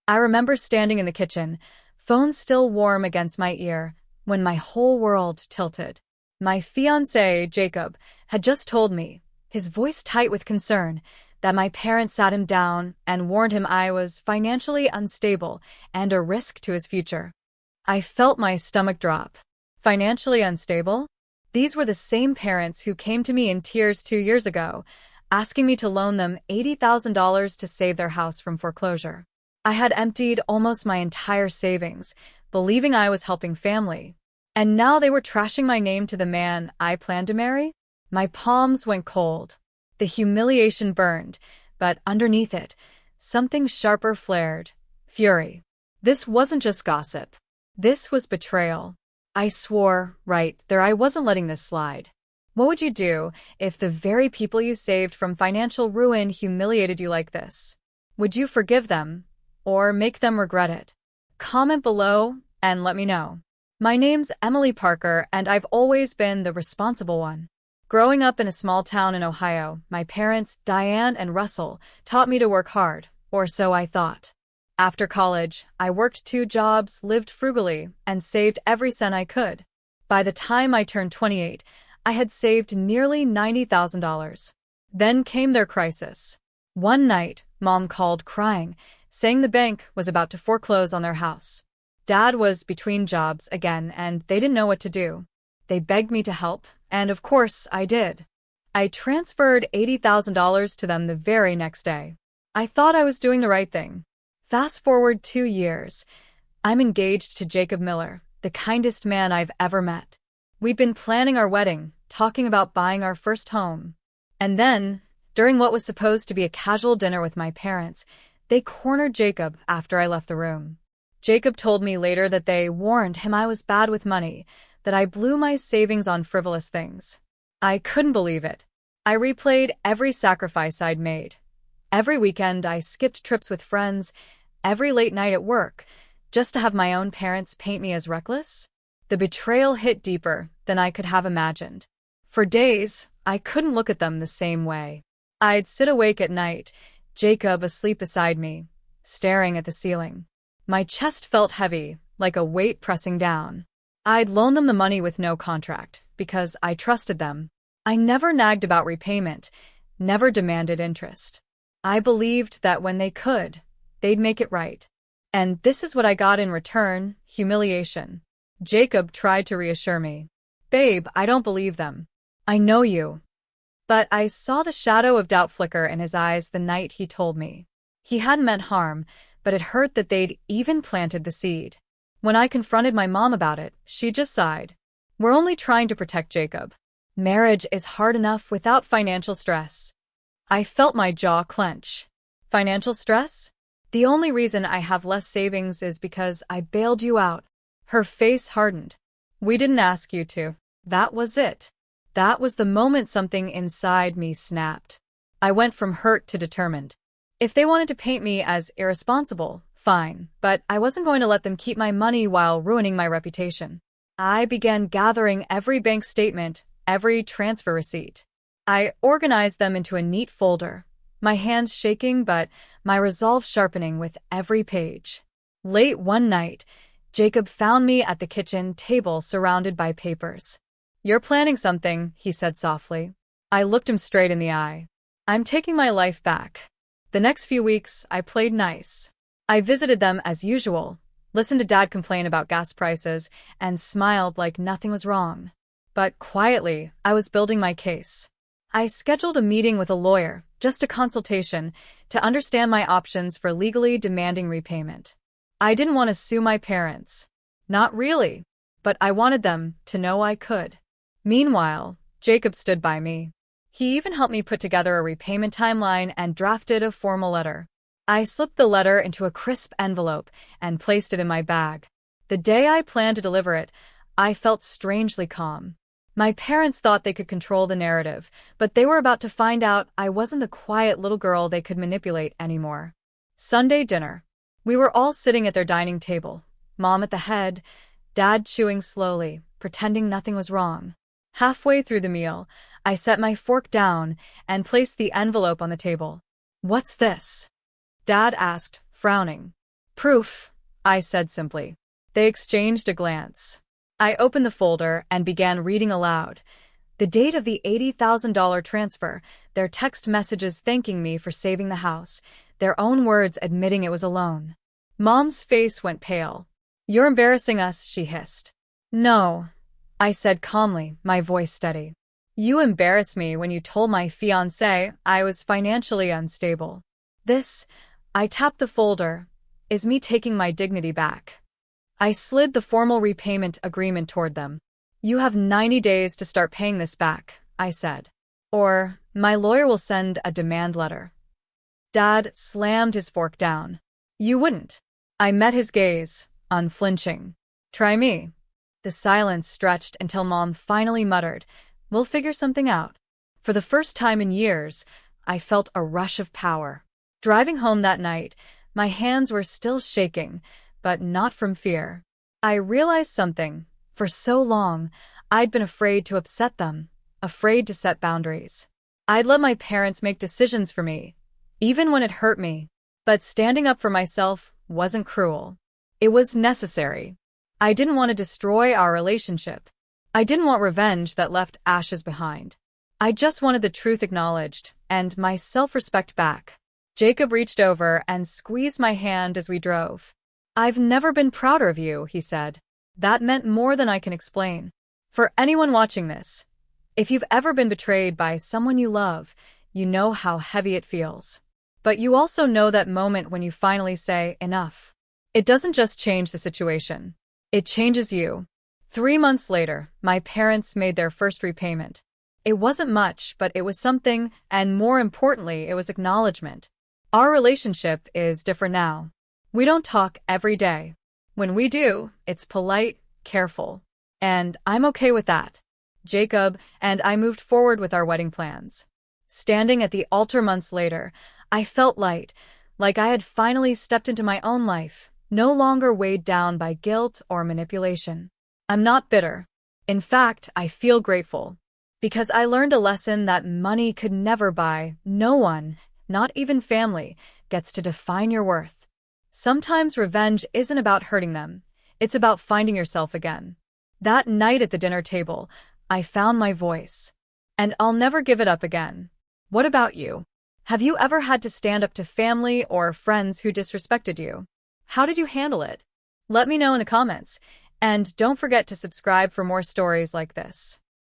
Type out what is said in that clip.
I remember standing in the kitchen, phone still warm against my ear, when my whole world tilted. My fiancé, Jacob, had just told me, his voice tight with concern, that my parents sat him down and warned him I was financially unstable and a risk to his future. I felt my stomach drop. Financially unstable? These were the same parents who came to me in tears 2 years ago, asking me to loan them $80,000 to save their house from foreclosure. I had emptied almost my entire savings, believing I was helping family. And now they were trashing my name to the man I planned to marry? My palms went cold. The humiliation burned, but underneath it, something sharper flared. Fury. This wasn't just gossip. This was betrayal. I swore, right there, I wasn't letting this slide. What would you do if the very people you saved from financial ruin humiliated you like this? Would you forgive them, or make them regret it? Comment below and let me know. My name's Emily Parker, and I've always been the responsible one. Growing up in a small town in Ohio, my parents, Diane and Russell, taught me to work hard, or so I thought. After college, I worked 2 jobs, lived frugally, and saved every cent I could. By the time I turned 28, I had saved nearly $90,000. Then came their crisis. One night, Mom called crying, saying the bank was about to foreclose on their house. Dad was between jobs again, and they didn't know what to do. They begged me to help, and of course I did. I transferred $80,000 to them the very next day. I thought I was doing the right thing. Fast forward 2 years. I'm engaged to Jacob Miller, the kindest man I've ever met. We'd been planning our wedding, talking about buying our first home. And then, during what was supposed to be a casual dinner with my parents, they cornered Jacob after I left the room. Jacob told me later that they warned him I was bad with money, that I blew my savings on frivolous things. I couldn't believe it. I replayed every sacrifice I'd made. Every weekend I skipped trips with friends, every late night at work, just to have my own parents paint me as reckless. The betrayal hit deeper than I could have imagined. For days, I couldn't look at them the same way. I'd sit awake at night, Jacob asleep beside me, staring at the ceiling. My chest felt heavy, like a weight pressing down. I'd loaned them the money with no contract, because I trusted them. I never nagged about repayment, never demanded interest. I believed that when they could, they'd make it right. And this is what I got in return: humiliation. Jacob tried to reassure me. Babe, I don't believe them. I know you. But I saw the shadow of doubt flicker in his eyes the night he told me. He hadn't meant harm, but it hurt that they'd even planted the seed. When I confronted my mom about it, she just sighed. We're only trying to protect Jacob. Marriage is hard enough without financial stress. I felt my jaw clench. Financial stress? The only reason I have less savings is because I bailed you out. Her face hardened. We didn't ask you to. That was it. That was the moment something inside me snapped. I went from hurt to determined. If they wanted to paint me as irresponsible, fine, but I wasn't going to let them keep my money while ruining my reputation. I began gathering every bank statement, every transfer receipt. I organized them into a neat folder, my hands shaking but my resolve sharpening with every page. Late one night, Jacob found me at the kitchen table surrounded by papers. You're planning something, he said softly. I looked him straight in the eye. I'm taking my life back. The next few weeks, I played nice. I visited them as usual, listened to Dad complain about gas prices, and smiled like nothing was wrong. But quietly, I was building my case. I scheduled a meeting with a lawyer, just a consultation, to understand my options for legally demanding repayment. I didn't want to sue my parents. Not really, but I wanted them to know I could. Meanwhile, Jacob stood by me. He even helped me put together a repayment timeline and drafted a formal letter. I slipped the letter into a crisp envelope and placed it in my bag. The day I planned to deliver it, I felt strangely calm. My parents thought they could control the narrative, but they were about to find out I wasn't the quiet little girl they could manipulate anymore. Sunday dinner. We were all sitting at their dining table, Mom at the head, Dad chewing slowly, pretending nothing was wrong. Halfway through the meal, I set my fork down and placed the envelope on the table. What's this? Dad asked, frowning. Proof, I said simply. They exchanged a glance. I opened the folder and began reading aloud. The date of the $80,000 transfer, their text messages thanking me for saving the house, their own words admitting it was a loan. Mom's face went pale. You're embarrassing us, she hissed. No, I said calmly, my voice steady. You embarrassed me when you told my fiancé I was financially unstable. This, I tapped the folder, is me taking my dignity back. I slid the formal repayment agreement toward them. You have 90 days to start paying this back, I said. Or, my lawyer will send a demand letter. Dad slammed his fork down. You wouldn't. I met his gaze, unflinching. Try me. The silence stretched until Mom finally muttered, We'll figure something out. For the first time in years, I felt a rush of power. Driving home that night, my hands were still shaking, but not from fear. I realized something. For so long, I'd been afraid to upset them, afraid to set boundaries. I'd let my parents make decisions for me, even when it hurt me. But standing up for myself wasn't cruel. It was necessary. I didn't want to destroy our relationship. I didn't want revenge that left ashes behind. I just wanted the truth acknowledged and my self-respect back. Jacob reached over and squeezed my hand as we drove. I've never been prouder of you, he said. That meant more than I can explain. For anyone watching this, if you've ever been betrayed by someone you love, you know how heavy it feels. But you also know that moment when you finally say, enough. It doesn't just change the situation. It changes you. 3 months later, my parents made their first repayment. It wasn't much, but it was something, and more importantly, it was acknowledgement. Our relationship is different now. We don't talk every day. When we do, it's polite, careful. And I'm okay with that. Jacob and I moved forward with our wedding plans. Standing at the altar months later, I felt light, like I had finally stepped into my own life, no longer weighed down by guilt or manipulation. I'm not bitter. In fact, I feel grateful. Because I learned a lesson that money could never buy. No one, not even family, gets to define your worth. Sometimes revenge isn't about hurting them. It's about finding yourself again. That night at the dinner table, I found my voice. And I'll never give it up again. What about you? Have you ever had to stand up to family or friends who disrespected you? How did you handle it? Let me know in the comments. And don't forget to subscribe for more stories like this.